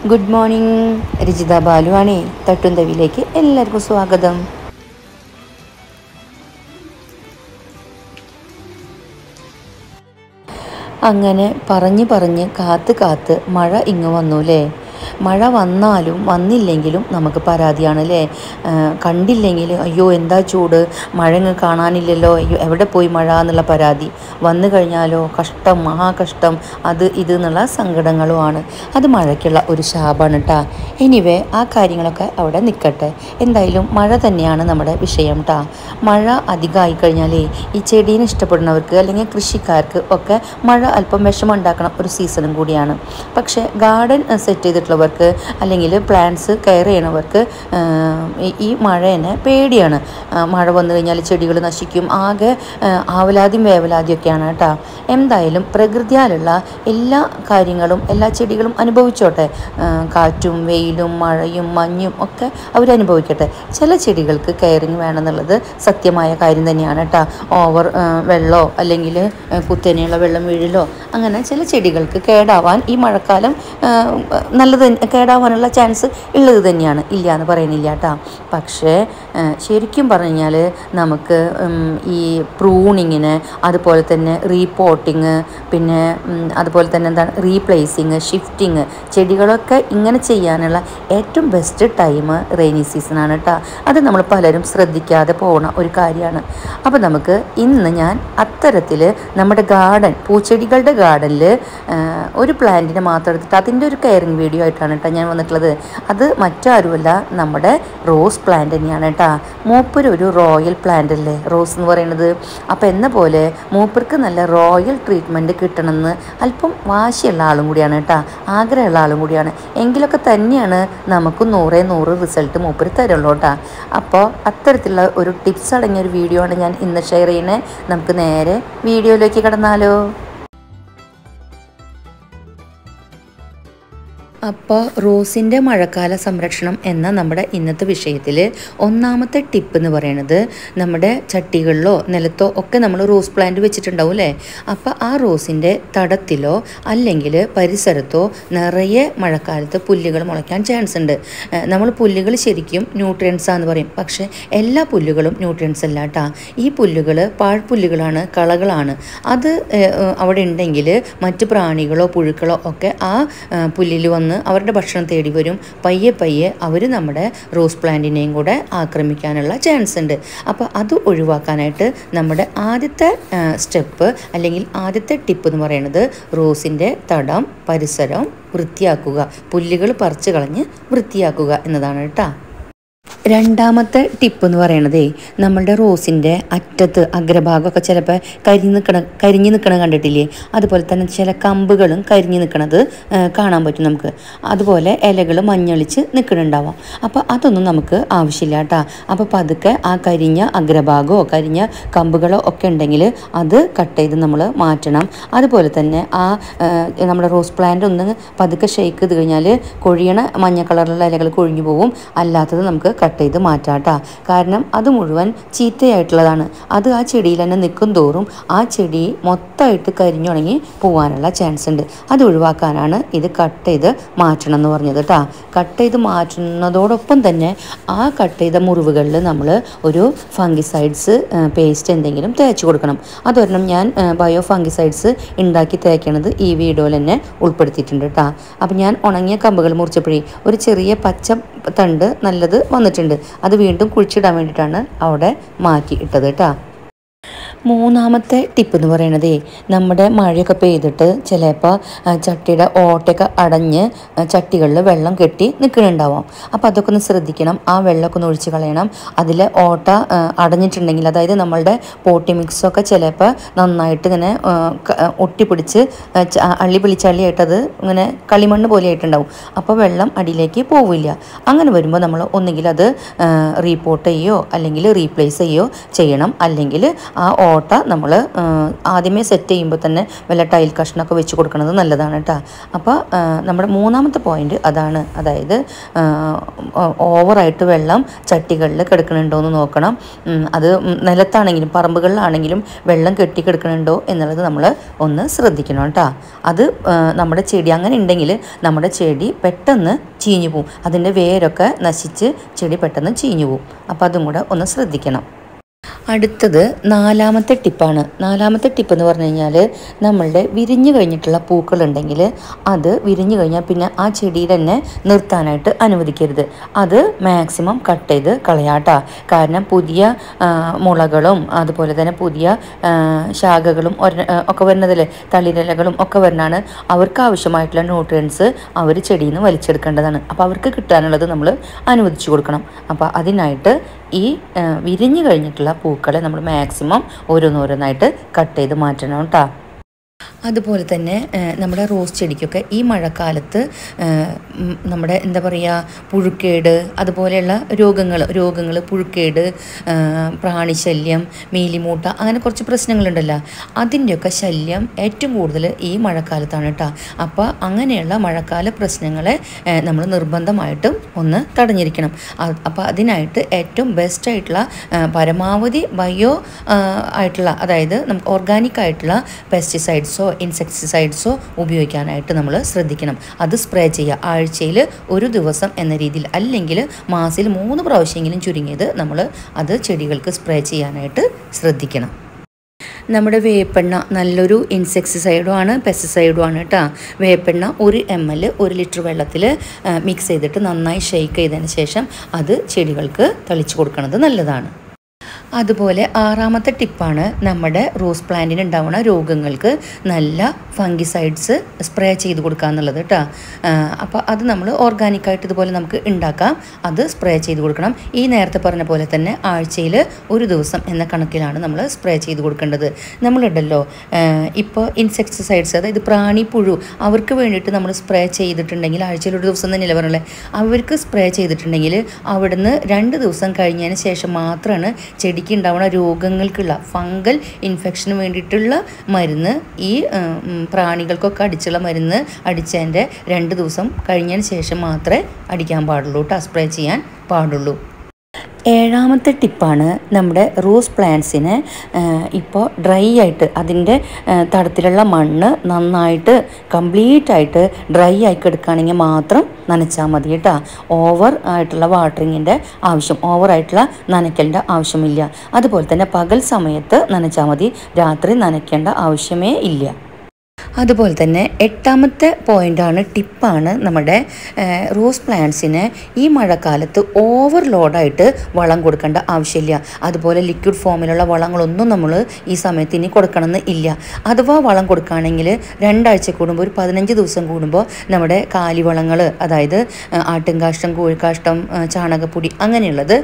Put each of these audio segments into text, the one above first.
Good morning. Rajitha ബാലുവാണേ. തട്ടുന്തവിയിലേക്ക് എല്ലാവർക്കും സ്വാഗതം. അങ്ങനെ പറഞ്ഞ് കാത്ത് മഴ ഇങ്ങ് വന്നുല്ലേ. മഴ വന്നാലും വന്നില്ലെങ്കിലും നമുക്ക് പരാതിയാണല്ലേ. കണ്ടില്ലെങ്കിൽ അയ്യോ എന്താ ചൂട്, മഴ ഇങ്ങ് കാണാനില്ലല്ലോ, അയ്യോ എവിടെ പോയി മഴ എന്നുള്ള പരാതി. വന്നു കഴിഞ്ഞാലോ കഷ്ടം, മഹാകഷ്ടം, അത് ഇത് എന്നുള്ള സങ്കടങ്ങളുമാണ്. അത് മഴയ്ക്കുള്ള ഒരു ശാപമാണ് കേട്ടോ. എനിവേ ആ കാര്യങ്ങളൊക്കെ അവിടെ നിൽക്കട്ടെ. എന്തായാലും മഴ തന്നെയാണ് നമ്മുടെ വിഷയം കേട്ടോ. മഴ അധികമായി കഴിഞ്ഞാലേ ഈ ചെടീനെ ഇഷ്ടപ്പെടുന്നവർക്ക് അല്ലെങ്കിൽ കൃഷിക്കാർക്ക് ഒക്കെ മഴ അല്പം വിഷമം ഉണ്ടാക്കണം ഒരു സീസണും കൂടിയാണ്. പക്ഷേ ഗാർഡൻ സെറ്റ് ചെയ്തിട്ടുള്ളവർക്ക് അല്ലെങ്കിൽ പ്ലാന്റ്സ് കെയർ ചെയ്യണവർക്ക് ഈ മഴേനെ പേടിയാണ്. മഴ വന്നു കഴിഞ്ഞാൽ ചെടികൾ നശിക്കും, ആകെ ആവലാതിയും വേവലാതിയൊക്കെയാണ് കേട്ടോ. എന്തായാലും പ്രകൃതിയാലുള്ള എല്ലാ കാര്യങ്ങളും എല്ലാ ചെടികളും അനുഭവിച്ചോട്ടെ. കാറ്റും വെയിലും മഴയും മഞ്ഞും ഒക്കെ അവരനുഭവിക്കട്ടെ. ചില ചെടികൾക്ക് കെയറിങ് വേണമെന്നുള്ളത് സത്യമായ കാര്യം തന്നെയാണ് കേട്ടോ. ഓവർ വെള്ളമോ അല്ലെങ്കിൽ കുത്തനെയുള്ള വെള്ളം വീഴലോ അങ്ങനെ ചില ചെടികൾക്ക് കേടാവാൻ ഈ മഴക്കാലം നല്ലത്, കേടാവാനുള്ള ചാൻസ് ഉള്ളത് തന്നെയാണ്, ഇല്ല എന്ന് പറയുന്നില്ല കേട്ടോ. പക്ഷേ ശരിക്കും പറഞ്ഞാൽ നമുക്ക് ഈ പ്രൂണിങ്ങിന്, അതുപോലെ തന്നെ റീപോട്ടിങ്, പിന്നെ അതുപോലെ തന്നെ എന്താണ് റീപ്ലേസിങ്, ഷിഫ്റ്റിങ്, ചെടികളൊക്കെ ഇങ്ങനെ ചെയ്യാനുള്ള ഏറ്റവും ബെസ്റ്റ് ടൈം റെയിനി സീസണാണ് കേട്ടോ. അത് നമ്മൾ പലരും ശ്രദ്ധിക്കാതെ പോകുന്ന ഒരു കാര്യമാണ്. അപ്പോൾ നമുക്ക് ഇന്ന് ഞാൻ അത്തരത്തിൽ നമ്മുടെ ഗാർഡൻ, പൂച്ചെടികളുടെ ഗാർഡനിൽ ഒരു പ്ലാന്റിനെ മാത്രം എടുത്തിട്ട് അതിൻ്റെ ഒരു കെയറിങ് വീഡിയോ ആയിട്ടാണ് കേട്ടോ ഞാൻ വന്നിട്ടുള്ളത്. അത് മറ്റാരുമല്ല, നമ്മുടെ റോസ് പ്ലാന്റ് തന്നെയാണ് കേട്ടോ. മൂപ്പര് ഒരു റോയൽ പ്ലാന്റ് അല്ലേ റോസ് എന്ന് പറയുന്നത്. അപ്പോൾ എന്ന പോലെ മൂപ്പർക്ക് നല്ല റോയൽ ട്രീറ്റ്മെൻറ്റ് കിട്ടണമെന്ന് അല്പം വാശിയുള്ള ആളും കൂടിയാണ് കേട്ടോ, ആഗ്രഹമുള്ള ആളും കൂടിയാണ്. എങ്കിലൊക്കെ തന്നെയാണ് നമുക്ക് 100% റിസൾട്ട് മൂപ്പര് തരുള്ളൂ കേട്ടോ. അപ്പോൾ അത്തരത്തിലുള്ള ഒരു ടിപ്സ് അടങ്ങിയ ഒരു വീഡിയോ ആണ് ഞാൻ ഇന്ന് ഷെയർ ചെയ്യുന്നത്. നമുക്ക് നേരെ വീഡിയോയിലേക്ക് കടന്നാലോ. അപ്പോൾ റോസിൻ്റെ മഴക്കാല സംരക്ഷണം എന്ന നമ്മുടെ ഇന്നത്തെ വിഷയത്തിൽ ഒന്നാമത്തെ ടിപ്പ് എന്ന് പറയുന്നത്, നമ്മുടെ ചട്ടികളിലോ നിലത്തോ ഒക്കെ നമ്മൾ റോസ് പ്ലാന്റ് വെച്ചിട്ടുണ്ടാവും അല്ലേ. അപ്പോൾ ആ റോസിൻ്റെ തടത്തിലോ അല്ലെങ്കിൽ പരിസരത്തോ നിറയെ മഴക്കാലത്ത് പുല്ലുകൾ മുളയ്ക്കാൻ ചാൻസ് ഉണ്ട്. നമ്മൾ പുല്ലുകൾ ശരിക്കും ന്യൂട്രിയൻസാന്ന് പറയും, പക്ഷേ എല്ലാ പുല്ലുകളും ന്യൂട്രിയൻസ് അല്ല കേട്ടോ. ഈ പുല്ലുകൾ പാഴ്പുല്ലുകളാണ്, കളകളാണ്. അത് അവിടെ ഉണ്ടെങ്കിൽ മറ്റ് പ്രാണികളോ പുഴുക്കളോ ഒക്കെ ആ പുല്ലിൽ വന്ന് അവരുടെ ഭക്ഷണം തേടി വരും. പയ്യെ അവർ നമ്മുടെ റോസ് പ്ലാന്റിനെയും കൂടെ ആക്രമിക്കാനുള്ള ചാൻസ് ഉണ്ട്. അപ്പോൾ അത് ഒഴിവാക്കാനായിട്ട് നമ്മുടെ ആദ്യത്തെ സ്റ്റെപ്പ് അല്ലെങ്കിൽ ആദ്യത്തെ ടിപ്പ് എന്ന് പറയുന്നത് റോസിൻ്റെ തടം, പരിസരം വൃത്തിയാക്കുക, പുല്ലുകൾ പറിച്ചു കളഞ്ഞ് വൃത്തിയാക്കുക എന്നതാണ് കേട്ടോ. രണ്ടാമത്തെ ടിപ്പ് എന്ന് പറയണതേ, നമ്മളുടെ റോസിൻ്റെ അറ്റത്ത് അഗ്രഭാഗമൊക്കെ ചിലപ്പോൾ കരിഞ്ഞ് നിൽക്കണ കണ്ടിട്ടില്ലേ. അതുപോലെ തന്നെ ചില കമ്പുകളും കരിഞ്ഞ് നിൽക്കണത് കാണാൻ പറ്റും നമുക്ക്. അതുപോലെ ഇലകൾ മഞ്ഞളിച്ച് നിൽക്കണുണ്ടാവാം. അപ്പോൾ അതൊന്നും നമുക്ക് ആവശ്യമില്ല കേട്ടോ. അപ്പോൾ പതുക്കെ ആ കരിഞ്ഞ അഗ്രഭാഗമോ കരിഞ്ഞ കമ്പുകളോ ഒക്കെ ഉണ്ടെങ്കിൽ അത് കട്ട് ചെയ്ത് നമ്മൾ മാറ്റണം. അതുപോലെ തന്നെ ആ നമ്മുടെ റോസ് പ്ലാന്റ് ഒന്ന് പതുക്കെ ഷെയ്ക്ക് ചെയ്ത് കഴിഞ്ഞാൽ കൊഴിയണ മഞ്ഞ കളറിലുള്ള ഇലകൾ കൊഴിഞ്ഞു പോകും. അല്ലാത്തത് നമുക്ക് കട്ട് ചെയ്ത് മാറ്റാട്ടോ. കാരണം അത് മുഴുവൻ ചീത്തയായിട്ടുള്ളതാണ്. അത് ആ ചെടിയിൽ തന്നെ നിൽക്കും തോറും ആ ചെടി മൊത്തമായിട്ട് കരിഞ്ഞുണങ്ങി പോകാനുള്ള ചാൻസ് ഉണ്ട്. അത് ഒഴിവാക്കാനാണ് ഇത് കട്ട് ചെയ്ത് മാറ്റണം എന്ന് പറഞ്ഞത് കേട്ടോ. കട്ട് ചെയ്ത് മാറ്റുന്നതോടൊപ്പം തന്നെ ആ കട്ട് ചെയ്ത മുറിവുകളിൽ നമ്മൾ ഒരു ഫംഗിസൈഡ്സ് പേസ്റ്റ് എന്തെങ്കിലും തേച്ച് കൊടുക്കണം. അതൊരെണ്ണം ഞാൻ ബയോ ഫംഗിസൈഡ്സ് ഉണ്ടാക്കി തേക്കണത് ഈ വീഡിയോയിൽ തന്നെ ഉൾപ്പെടുത്തിയിട്ടുണ്ട് കേട്ടോ. അപ്പം ഞാൻ ഉണങ്ങിയ കമ്പുകൾ മുറിച്ചപ്പോഴേ ഒരു ചെറിയ പച്ച തണ്ട് നല്ലത് വന്നിട്ടുണ്ട്. അത് വീണ്ടും കുഴിച്ചിടാൻ വേണ്ടിയിട്ടാണ് അവിടെ മാറ്റി ഇട്ടത് കേട്ടോ. മൂന്നാമത്തെ ടിപ്പ് എന്ന് പറയണതേ, നമ്മുടെ മഴയൊക്കെ പെയ്തിട്ട് ചിലപ്പോൾ ചട്ടിയുടെ ഓട്ടയൊക്കെ അടഞ്ഞ് ചട്ടികളിൽ വെള്ളം കെട്ടി നിൽക്കുന്നുണ്ടാവാം. അപ്പോൾ അതൊക്കെ ഒന്ന് ശ്രദ്ധിക്കണം. ആ വെള്ളമൊക്കെ ഒന്ന് ഒഴിച്ച് കളയണം. അതിൽ ഓട്ട അടഞ്ഞിട്ടുണ്ടെങ്കിൽ, അതായത് നമ്മളുടെ പോട്ടി മിക്സൊക്കെ ചിലപ്പോൾ നന്നായിട്ട് ഇങ്ങനെ ഒട്ടിപ്പിടിച്ച് അള്ളിയായിട്ടത് ഇങ്ങനെ കളിമണ്ണ് പോലെ ആയിട്ടുണ്ടാവും. അപ്പോൾ വെള്ളം അടിയിലേക്ക് പോവില്ല. അങ്ങനെ വരുമ്പോൾ നമ്മൾ ഒന്നുകിൽ അത് റീപോട്ട് ചെയ്യുകയോ അല്ലെങ്കിൽ റീപ്ലേസ് ചെയ്യുകയോ ചെയ്യണം. അല്ലെങ്കിൽ ആ ഓട്ട നമ്മൾ ആദ്യമേ സെറ്റ് ചെയ്യുമ്പോൾ തന്നെ വല്ല ടൈൽ കഷ്ണമൊക്കെ വെച്ച് കൊടുക്കുന്നത് നല്ലതാണ് കേട്ടോ. അപ്പോൾ നമ്മുടെ മൂന്നാമത്തെ പോയിൻ്റ് അതാണ്. അതായത് ഓവറായിട്ട് വെള്ളം ചട്ടികളിൽ കിടക്കണുണ്ടോ എന്ന് നോക്കണം. അത് നിലത്താണെങ്കിലും പറമ്പുകളിലാണെങ്കിലും വെള്ളം കെട്ടിക്കിടക്കണുണ്ടോ എന്നുള്ളത് നമ്മൾ ഒന്ന് ശ്രദ്ധിക്കണം കേട്ടോ. അത് നമ്മുടെ ചെടി അങ്ങനെ ഉണ്ടെങ്കിൽ നമ്മുടെ ചെടി പെട്ടെന്ന് ചീഞ്ഞു പോവും. അതിൻ്റെ വേരൊക്കെ നശിച്ച് ചെടി പെട്ടെന്ന് ചീഞ്ഞു പോവും. അപ്പോൾ അതും കൂടെ ഒന്ന് ശ്രദ്ധിക്കണം. അടുത്തത് നാലാമത്തെ ടിപ്പാണ്. നാലാമത്തെ ടിപ്പ് എന്ന് പറഞ്ഞു കഴിഞ്ഞാൽ നമ്മളുടെ വിരിഞ്ഞു കഴിഞ്ഞിട്ടുള്ള പൂക്കളുണ്ടെങ്കിൽ അത് വിരിഞ്ഞു കഴിഞ്ഞാൽ പിന്നെ ആ ചെടിയിൽ തന്നെ നിർത്താനായിട്ട് അനുവദിക്കരുത്. അത് മാക്സിമം കട്ട് ചെയ്ത് കളയാട്ടോ. കാരണം പുതിയ മുളകളും അതുപോലെ തന്നെ പുതിയ ശാഖകളും ഒക്കെ വരുന്നതല്ലേ, തളിരിലകളും ഒക്കെ വരുന്നതാണ്. അവർക്ക് ആവശ്യമായിട്ടുള്ള ന്യൂട്രിയൻസ് അവർ ചെടിയിൽ നിന്ന് വലിച്ചെടുക്കേണ്ടതാണ്. അപ്പോൾ അവർക്ക് കിട്ടാനുള്ളത് നമ്മൾ അനുവദിച്ചു കൊടുക്കണം. അപ്പോൾ അതിനായിട്ട് ഈ വിരിഞ്ഞു കഴിഞ്ഞിട്ടുള്ള പൂക്കളെ നമ്മൾ മാക്സിമം ഓരോന്നോരോന്നായിട്ട് കട്ട് ചെയ്ത് മാറ്റണം കേട്ടോ. അതുപോലെ തന്നെ നമ്മുടെ റോസ് ചെടിക്കൊക്കെ ഈ മഴക്കാലത്ത് നമ്മുടെ എന്താ പറയുക പുഴുക്കേട് അതുപോലെയുള്ള രോഗങ്ങൾ പുഴുക്കേട്, പ്രാണിശല്യം, മീലിമൂട്ട അങ്ങനെ കുറച്ച് പ്രശ്നങ്ങളുണ്ടല്ലോ. അതിൻ്റെയൊക്കെ ശല്യം ഏറ്റവും കൂടുതൽ ഈ മഴക്കാലത്താണ് കേട്ടോ. അപ്പോൾ അങ്ങനെയുള്ള മഴക്കാല പ്രശ്നങ്ങളെ നമ്മൾ നിർബന്ധമായിട്ടും ഒന്ന് തടഞ്ഞിരിക്കണം. അപ്പോൾ അതിനായിട്ട് ഏറ്റവും ബെസ്റ്റായിട്ടുള്ള പരമാവധി ബയോ ആയിട്ടുള്ള, അതായത് നമുക്ക് ഓർഗാനിക് ആയിട്ടുള്ള പെസ്റ്റിസൈഡ്സോ ഇൻസെക്ടിസൈഡ്സോ ഉപയോഗിക്കാനായിട്ട് നമ്മൾ ശ്രദ്ധിക്കണം. അത് സ്പ്രേ ചെയ്യുക ആഴ്ചയിൽ ഒരു ദിവസം എന്ന രീതിയിൽ, അല്ലെങ്കിൽ മാസത്തിൽ 3 പ്രാവശ്യമെങ്കിലും ചുരുങ്ങിയത് നമ്മൾ അത് ചെടികൾക്ക് സ്പ്രേ ചെയ്യാനായിട്ട് ശ്രദ്ധിക്കണം. നമ്മുടെ വേപ്പെണ്ണ നല്ലൊരു ഇൻസെക്ടിസൈഡും ആണ് പെസ്റ്റിസൈഡും ആണ് കേട്ടോ. വേപ്പെണ്ണ 1 ml 1 ലിറ്റർ വെള്ളത്തിൽ മിക്സ് ചെയ്തിട്ട് നന്നായി ഷെയ്ക്ക് ചെയ്തതിന് ശേഷം അത് ചെടികൾക്ക് തളിച്ചു കൊടുക്കുന്നത് നല്ലതാണ്. അതുപോലെ 6ാമത്തെ ടിപ്പാണ് നമ്മുടെ റോസ് പ്ലാന്റിന് ഉണ്ടാവുന്ന രോഗങ്ങൾക്ക് നല്ല ഫംഗിസൈഡ്സ് സ്പ്രേ ചെയ്ത് കൊടുക്കുക എന്നുള്ളത് കേട്ടോ. അപ്പോൾ അത് നമ്മൾ ഓർഗാനിക്കായിട്ട് ഇതുപോലെ നമുക്ക് ഉണ്ടാക്കാം. അത് സ്പ്രേ ചെയ്ത് കൊടുക്കണം. ഈ നേരത്തെ പറഞ്ഞ പോലെ തന്നെ ആഴ്ചയിൽ ഒരു ദിവസം എന്ന കണക്കിലാണ് നമ്മൾ സ്പ്രേ ചെയ്ത് കൊടുക്കേണ്ടത്. നമ്മളുണ്ടല്ലോ ഇപ്പോൾ ഇൻസെക്ടിസൈഡ്സ്, അതായത് പ്രാണി പുഴു, അവർക്ക് വേണ്ടിയിട്ട് നമ്മൾ സ്പ്രേ ചെയ്തിട്ടുണ്ടെങ്കിൽ ആഴ്ചയിൽ ഒരു ദിവസം തന്നെയല്ലേ പറഞ്ഞല്ലേ, അവർക്ക് സ്പ്രേ ചെയ്തിട്ടുണ്ടെങ്കിൽ അവിടുന്ന് 2 ദിവസം കഴിഞ്ഞതിന് ശേഷം മാത്രമാണ് ചെടിക്ക് ഉണ്ടാവുന്ന രോഗങ്ങൾക്കുള്ള ഫംഗൽ ഇൻഫെക്ഷന് വേണ്ടിയിട്ടുള്ള മരുന്ന്, ഈ പ്രാണികൾക്കൊക്കെ അടിച്ചുള്ള മരുന്ന് അടിച്ചതിൻ്റെ 2 ദിവസം കഴിഞ്ഞതിന് ശേഷം മാത്രമേ അടിക്കാൻ പാടുള്ളൂ കേട്ടോ, സ്പ്രേ ചെയ്യാൻ പാടുള്ളൂ. 7ാമത്തെ ടിപ്പാണ് നമ്മുടെ റോസ് പ്ലാന്റ്സിന് ഇപ്പോൾ ഡ്രൈ ആയിട്ട് അതിൻ്റെ തടത്തിലുള്ള മണ്ണ് നന്നായിട്ട് കംപ്ലീറ്റ് ആയിട്ട് ഡ്രൈ ആക്കി എടുക്കുകയാണെങ്കിൽ മാത്രം നനച്ചാൽ മതി കേട്ടോ. ഓവർ ആയിട്ടുള്ള വാട്ടറിങ്ങിൻ്റെ ആവശ്യം, ഓവറായിട്ടുള്ള നനയ്ക്കലിൻ്റെ ആവശ്യമില്ല. അതുപോലെ തന്നെ പകൽ സമയത്ത് നനച്ചാൽ മതി, രാത്രി നനയ്ക്കേണ്ട ആവശ്യമേ ഇല്ല. അതുപോലെ തന്നെ 8ാമത്തെ പോയിൻ്റാണ്, ടിപ്പാണ് നമ്മുടെ റോസ് പ്ലാന്റ്സിന് ഈ മഴക്കാലത്ത് ഓവർലോഡായിട്ട് വളം കൊടുക്കേണ്ട ആവശ്യമില്ല. അതുപോലെ ലിക്വിഡ് ഫോമിലുള്ള വളങ്ങളൊന്നും നമ്മൾ ഈ സമയത്ത് ഇനി കൊടുക്കണമെന്ന് ഇല്ല. അഥവാ വളം കൊടുക്കുകയാണെങ്കിൽ 2 ആഴ്ച കൂടുമ്പോൾ, ഒരു 15 ദിവസം കൂടുമ്പോൾ നമ്മുടെ കാലിവളങ്ങൾ, അതായത് ആട്ടിൻകാഷ്ടം, കോഴിക്കാഷ്ടം, ചാണകപ്പൊടി അങ്ങനെയുള്ളത്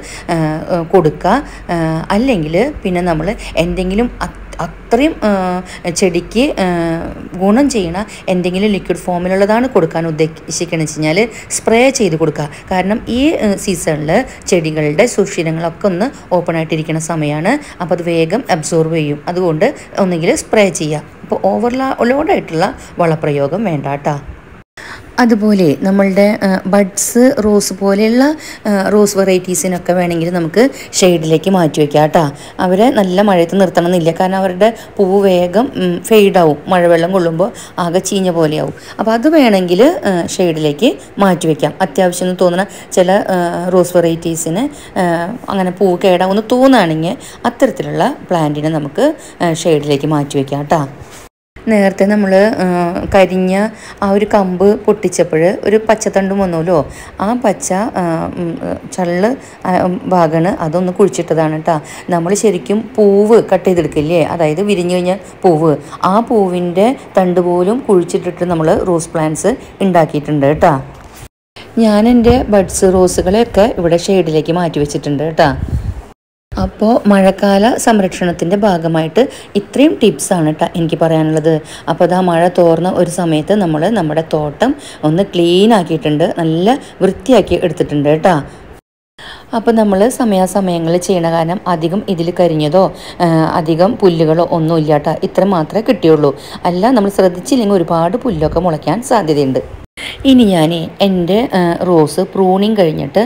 കൊടുക്കുക. അല്ലെങ്കിൽ പിന്നെ നമ്മൾ എന്തെങ്കിലും അത്രയും ചെടിക്ക് ഗുണം ചെയ്യണ എന്തെങ്കിലും ലിക്വിഡ് ഫോമിലുള്ളതാണ് കൊടുക്കാൻ ഉദ്ദേശിക്കണമെന്ന് വെച്ച് കഴിഞ്ഞാൽ സ്പ്രേ ചെയ്ത് കൊടുക്കുക. കാരണം ഈ സീസണിൽ ചെടികളുടെ സുഷിരങ്ങളൊക്കെ ഒന്ന് ഓപ്പൺ ആയിട്ടിരിക്കുന്ന സമയമാണ്. അപ്പോൾ അത് വേഗം അബ്സോർവ് ചെയ്യും. അതുകൊണ്ട് ഒന്നുകിൽ സ്പ്രേ ചെയ്യുക. അപ്പോൾ ഓവർലോഡായിട്ടുള്ള വളപ്രയോഗം വേണ്ട കേട്ടോ. അതുപോലെ നമ്മളുടെ ബഡ്സ് റോസ് പോലെയുള്ള റോസ് വെറൈറ്റീസിനൊക്കെ വേണമെങ്കിൽ നമുക്ക് ഷെയ്ഡിലേക്ക് മാറ്റി വയ്ക്കാം കേട്ടോ. അവരെ നല്ല മഴയത്ത് നിർത്തണം എന്നില്ല. കാരണം അവരുടെ പൂവ് വേഗം ഫെയ്ഡാവും, മഴവെള്ളം കൊള്ളുമ്പോൾ ആകെ ചീഞ്ഞ പോലെയാവും. അപ്പോൾ അത് വേണമെങ്കിൽ ഷെയ്ഡിലേക്ക് മാറ്റി വയ്ക്കാം. അത്യാവശ്യം എന്ന് തോന്നുന്ന ചില റോസ് വെറൈറ്റീസിന് അങ്ങനെ പൂവ് കേടാവുമെന്ന് തോന്നുകയാണെങ്കിൽ അത്തരത്തിലുള്ള പ്ലാന്റിനെ നമുക്ക് ഷെയ്ഡിലേക്ക് മാറ്റി വയ്ക്കാം കേട്ടോ. നേരത്തെ നമ്മൾ കരിഞ്ഞ ആ ഒരു കമ്പ് പൊട്ടിച്ചപ്പോൾ ഒരു പച്ചത്തണ്ടും വന്നല്ലോ, ആ പച്ച ചള്ള് ഭാഗമാണ് അതൊന്ന് കുഴിച്ചിട്ടതാണ് കേട്ടോ. നമ്മൾ ശരിക്കും പൂവ് കട്ട് ചെയ്തെടുക്കില്ലേ, അതായത് വിരിഞ്ഞു കഴിഞ്ഞ പൂവ്, ആ പൂവിൻ്റെ തണ്ട് പോലും കുഴിച്ചിട്ടിട്ട് നമ്മൾ റോസ് പ്ലാന്റ്സ് ഉണ്ടാക്കിയിട്ടുണ്ട് കേട്ടോ. ഞാൻ എൻ്റെ ബഡ്സ് റോസുകളെയൊക്കെ ഇവിടെ ഷെയ്ഡിലേക്ക് മാറ്റി വെച്ചിട്ടുണ്ട് കേട്ടോ. അപ്പോൾ മഴക്കാല സംരക്ഷണത്തിൻ്റെ ഭാഗമായിട്ട് ഇത്രയും ടിപ്സാണ് കേട്ടോ എനിക്ക് പറയാനുള്ളത്. അപ്പോൾ അതാ മഴ തോർന്ന ഒരു സമയത്ത് നമ്മൾ നമ്മുടെ തോട്ടം ഒന്ന് ക്ലീൻ ആക്കിയിട്ടുണ്ട്, നല്ല വൃത്തിയാക്കി എടുത്തിട്ടുണ്ട് കേട്ടോ. അപ്പോൾ നമ്മൾ സമയാസമയങ്ങളിൽ ചെയ്യണ കാരണം അധികം ഇതിൽ കരിഞ്ഞതോ അധികം പുല്ലുകളോ ഒന്നും ഇല്ല കേട്ടോ. ഇത്ര മാത്രമേ കിട്ടിയുള്ളൂ. അല്ല നമ്മൾ ശ്രദ്ധിച്ചില്ലെങ്കിൽ ഒരുപാട് പുല്ലൊക്കെ മുളയ്ക്കാൻ സാധ്യതയുണ്ട്. ഇനി ഞാൻ എൻ്റെ റോസ് പ്രൂണിങ് കഴിഞ്ഞിട്ട്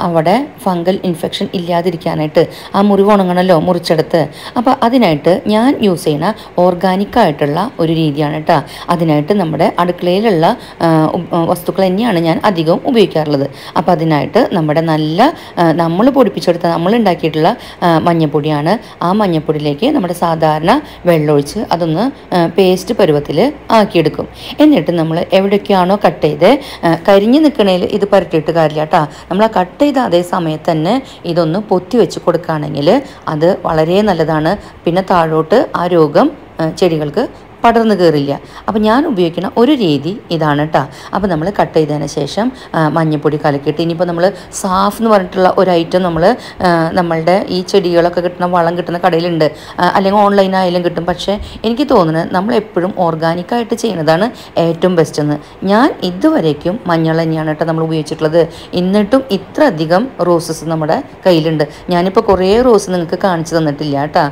അവിടെ ഫംഗൽ ഇൻഫെക്ഷൻ ഇല്ലാതിരിക്കാനായിട്ട് ആ മുറിവ് ഉണങ്ങണമല്ലോ മുറിച്ചെടുത്ത്. അപ്പോൾ അതിനായിട്ട് ഞാൻ യൂസ് ചെയ്യുന്ന ഓർഗാനിക്കായിട്ടുള്ള ഒരു രീതിയാണ് കേട്ടോ. അതിനായിട്ട് നമ്മുടെ അടുക്കളയിലുള്ള വസ്തുക്കൾ തന്നെയാണ് ഞാൻ അധികവും ഉപയോഗിക്കാറുള്ളത്. അപ്പോൾ അതിനായിട്ട് നമ്മുടെ നല്ല നമ്മൾ പൊടിപ്പിച്ചെടുത്ത നമ്മൾ ഉണ്ടാക്കിയിട്ടുള്ള മഞ്ഞൾപ്പൊടിയാണ്. ആ മഞ്ഞൾപ്പൊടിയിലേക്ക് നമ്മുടെ സാധാരണ വെള്ളമൊഴിച്ച് അതൊന്ന് പേസ്റ്റ് പരുവത്തിൽ ആക്കിയെടുക്കും. എന്നിട്ട് നമ്മൾ എവിടെയൊക്കെയാണോ കട്ട് ചെയ്ത് കരിഞ്ഞ് നിൽക്കണേൽ ഇത് പരട്ടിയിട്ട് കാര്യമില്ല കേട്ടോ. നമ്മൾ ആ കട്ട് ചെയ്ത അതേ സമയത്ത് തന്നെ ഇതൊന്ന് പൊത്തി വെച്ച് കൊടുക്കുകയാണെങ്കിൽ അത് വളരെ നല്ലതാണ്. പിന്നെ താഴോട്ട് ആ രോഗം ചെടികൾക്ക് പടർന്നു കയറില്ല. അപ്പോൾ ഞാൻ ഉപയോഗിക്കുന്ന ഒരു രീതി ഇതാണ് കേട്ടോ. അപ്പോൾ നമ്മൾ കട്ട് ചെയ്തതിന് ശേഷം മഞ്ഞൾപ്പൊടി കലക്കിയിട്ട് ഇനിയിപ്പോൾ നമ്മൾ സാഫ് എന്ന് പറഞ്ഞിട്ടുള്ള ഒരു ഐറ്റം നമ്മളുടെ ഈ ചെടികളൊക്കെ കിട്ടുന്ന വളം കിട്ടുന്ന കടയിലുണ്ട്, അല്ലെങ്കിൽ ഓൺലൈനായാലും കിട്ടും. പക്ഷേ എനിക്ക് തോന്നുന്നത് നമ്മൾ എപ്പോഴും ഓർഗാനിക്കായിട്ട് ചെയ്യുന്നതാണ് ഏറ്റവും ബെസ്റ്റ് എന്ന്. ഞാൻ ഇതുവരേക്കും മഞ്ഞൾ തന്നെയാണ് കേട്ടോ നമ്മൾ ഉപയോഗിച്ചിട്ടുള്ളത്. എന്നിട്ടും ഇത്ര അധികം റോസസ് നമ്മുടെ കയ്യിലുണ്ട്. ഞാനിപ്പോൾ കുറേ റോസ് നിങ്ങൾക്ക് കാണിച്ചു തന്നിട്ടില്ല കേട്ടോ.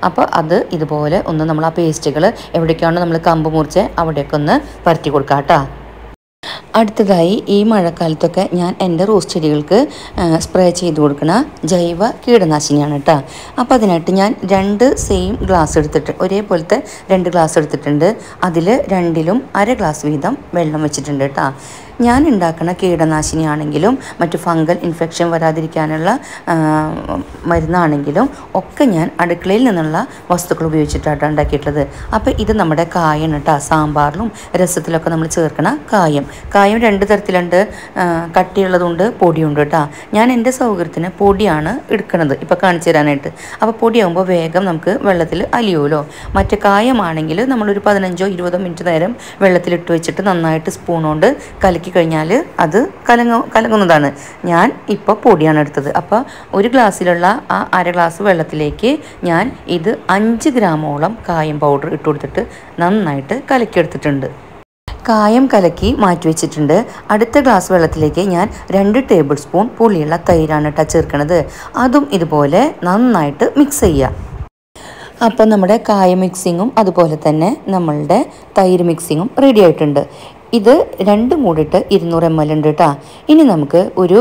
അപ്പോൾ അത് ഇതുപോലെ ഒന്ന് നമ്മൾ ആ പേസ്റ്റുകൾ എവിടേക്കാണ് നമ്മൾ കമ്പ് മുറിച്ച് അവിടെയൊക്കെ ഒന്ന് പരത്തി കൊടുക്കാം കേട്ടോ. അടുത്തതായി ഈ മഴക്കാലത്തൊക്കെ ഞാൻ എൻ്റെ റോസ് ചെടികൾക്ക് സ്പ്രേ ചെയ്ത് കൊടുക്കുന്ന ജൈവ കീടനാശിനിയാണ് കേട്ടോ. അപ്പോൾ അതിനായിട്ട് ഞാൻ 2 സെയിം ഗ്ലാസ് എടുത്തിട്ട് ഒരേപോലത്തെ 2 ഗ്ലാസ് എടുത്തിട്ടുണ്ട്. അതിൽ 2ലും അര ഗ്ലാസ് വീതം വെള്ളം വെച്ചിട്ടുണ്ട് കേട്ടോ. ഞാൻ ഉണ്ടാക്കുന്ന കീടനാശിനിയാണെങ്കിലും മറ്റു ഫംഗൽ ഇൻഫെക്ഷൻ വരാതിരിക്കാനുള്ള മരുന്നാണെങ്കിലും ഒക്കെ ഞാൻ അടുക്കളയിൽ നിന്നുള്ള വസ്തുക്കൾ ഉപയോഗിച്ചിട്ടാണ് ഉണ്ടാക്കിയിട്ടുള്ളത്. അപ്പോൾ ഇത് നമ്മുടെ കായാണ് കേട്ടോ. സാമ്പാറിലും രസത്തിലൊക്കെ നമ്മൾ ചേർക്കണ കായം 2 തരത്തിലുണ്ട്. കട്ടിയുള്ളതുണ്ട്, പൊടിയുണ്ട് കേട്ടോ. ഞാൻ എൻ്റെ സൗകര്യത്തിന് പൊടിയാണ് എടുക്കുന്നത് ഇപ്പോൾ കാണിച്ചു തരാനായിട്ട്. അപ്പോൾ പൊടിയാകുമ്പോൾ വേഗം നമുക്ക് വെള്ളത്തിൽ അലിയുമല്ലോ. മറ്റേ കായമാണെങ്കിൽ നമ്മളൊരു 15-20 മിനിറ്റ് നേരം വെള്ളത്തിലിട്ട് വെച്ചിട്ട് നന്നായിട്ട് സ്പൂൺ കൊണ്ട് കലക്കി കഴിഞ്ഞാൽ അത് കലങ്ങുന്നതാണ്. ഞാൻ ഇപ്പോൾ പൊടിയാണ് എടുത്തത്. അപ്പോൾ ഒരു ഗ്ലാസ്സിലുള്ള ആ അര ഗ്ലാസ് വെള്ളത്തിലേക്ക് ഞാൻ ഇത് 5 ഗ്രാമോളം കായം പൗഡർ ഇട്ട് കൊടുത്തിട്ട് നന്നായിട്ട് കലക്കിയെടുത്തിട്ടുണ്ട്. കായം കലക്കി മാറ്റി വെച്ചിട്ടുണ്ട്. അടുത്ത ഗ്ലാസ് വെള്ളത്തിലേക്ക് ഞാൻ 2 ടേബിൾ സ്പൂൺ പുളിയുള്ള തൈരാണ് കേട്ടോ ചേർക്കണത്. അതും ഇതുപോലെ നന്നായിട്ട് മിക്സ് ചെയ്യുക. അപ്പോൾ നമ്മുടെ കായ മിക്സിങ്ങും അതുപോലെ തന്നെ നമ്മളുടെ തൈര് മിക്സിങ്ങും റെഡി ആയിട്ടുണ്ട്. ഇത് 2 കൂടിയിട്ട് 200 ml ഉണ്ട് കേട്ടോ. ഇനി നമുക്ക് ഒരു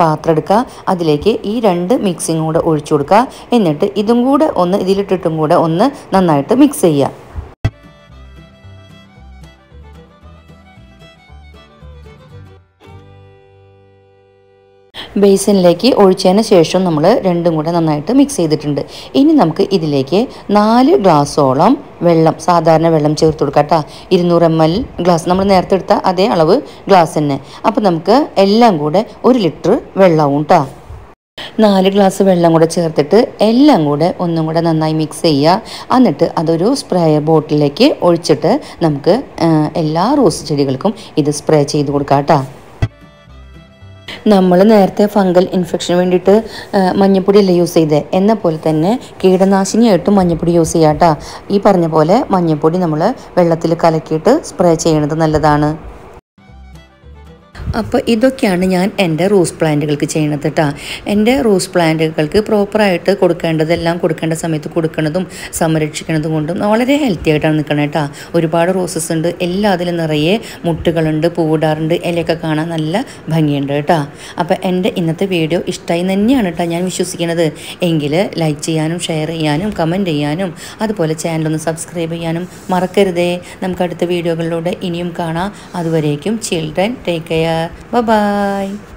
പാത്രം എടുക്കുക. അതിലേക്ക് ഈ 2 മിക്സിങ്ങും കൂടെ ഒഴിച്ചു കൊടുക്കുക. എന്നിട്ട് ഇതും കൂടെ ഒന്ന് ഇതിലിട്ടിട്ടും കൂടെ ഒന്ന് നന്നായിട്ട് മിക്സ് ചെയ്യുക. ബേസിനിലേക്ക് ഒഴിച്ചതിന് ശേഷം നമ്മൾ 2ഉം കൂടെ നന്നായിട്ട് മിക്സ് ചെയ്തിട്ടുണ്ട്. ഇനി നമുക്ക് ഇതിലേക്ക് 4 ഗ്ലാസോളം വെള്ളം, സാധാരണ വെള്ളം ചേർത്ത് കൊടുക്കാം കേട്ടോ. 200 ml ഗ്ലാസ് നമ്മൾ നേരത്തെ എടുത്ത അതേ അളവ് ഗ്ലാസ് തന്നെ. അപ്പോൾ നമുക്ക് എല്ലാം കൂടെ 1 ലിറ്റർ വെള്ളമാവും കേട്ടോ. 4 ഗ്ലാസ് വെള്ളം കൂടെ ചേർത്തിട്ട് എല്ലാം കൂടെ ഒന്നും കൂടെ നന്നായി മിക്സ് ചെയ്യുക. എന്നിട്ട് അതൊരു സ്പ്രേയർ ബോട്ടിലേക്ക് ഒഴിച്ചിട്ട് നമുക്ക് എല്ലാ റോസ് ചെടികൾക്കും ഇത് സ്പ്രേ ചെയ്ത് കൊടുക്കാം കേട്ടോ. നമ്മൾ നേരത്തെ ഫംഗൽ ഇൻഫെക്ഷന് വേണ്ടിയിട്ട് മഞ്ഞൾപ്പൊടിയല്ലേ യൂസ് ചെയ്തത്, എന്ന പോലെ തന്നെ കീടനാശിനിയായിട്ടും മഞ്ഞൾപ്പൊടി യൂസ് ചെയ്യാം കേട്ടോ. ഈ പറഞ്ഞ പോലെ മഞ്ഞൾപ്പൊടി നമ്മൾ വെള്ളത്തിൽ കലക്കിയിട്ട് സ്പ്രേ ചെയ്യണത് നല്ലതാണ്. അപ്പോൾ ഇതൊക്കെയാണ് ഞാൻ എൻ്റെ റോസ് പ്ലാന്റുകൾക്ക് ചെയ്യുന്നത് കേട്ടോ. എൻ്റെ റോസ് പ്ലാന്റുകൾക്ക് പ്രോപ്പറായിട്ട് കൊടുക്കേണ്ടതെല്ലാം കൊടുക്കേണ്ട സമയത്ത് കൊടുക്കുന്നതും സംരക്ഷിക്കുന്നതും കൊണ്ടും വളരെ ഹെൽത്തി ആയിട്ടാണ് നിൽക്കണം കേട്ടോ. ഒരുപാട് റോസസ് ഉണ്ട്, എല്ലാത്തിലും നിറയെ മുട്ടുകളുണ്ട്, പൂവിടാറുണ്ട്, ഇലയൊക്കെ കാണാൻ നല്ല ഭംഗിയുണ്ട് കേട്ടോ. അപ്പോൾ എൻ്റെ ഇന്നത്തെ വീഡിയോ ഇഷ്ടമായി തന്നെയാണ് കേട്ടോ ഞാൻ വിശ്വസിക്കുന്നത്. എങ്കിൽ ലൈക്ക് ചെയ്യാനും ഷെയർ ചെയ്യാനും കമൻറ്റ് ചെയ്യാനും അതുപോലെ ചാനലൊന്ന് സബ്സ്ക്രൈബ് ചെയ്യാനും മറക്കരുതേ. നമുക്ക് അടുത്ത വീഡിയോകളിലൂടെ ഇനിയും കാണാം. അതുവരേക്കും children take care. Bye bye.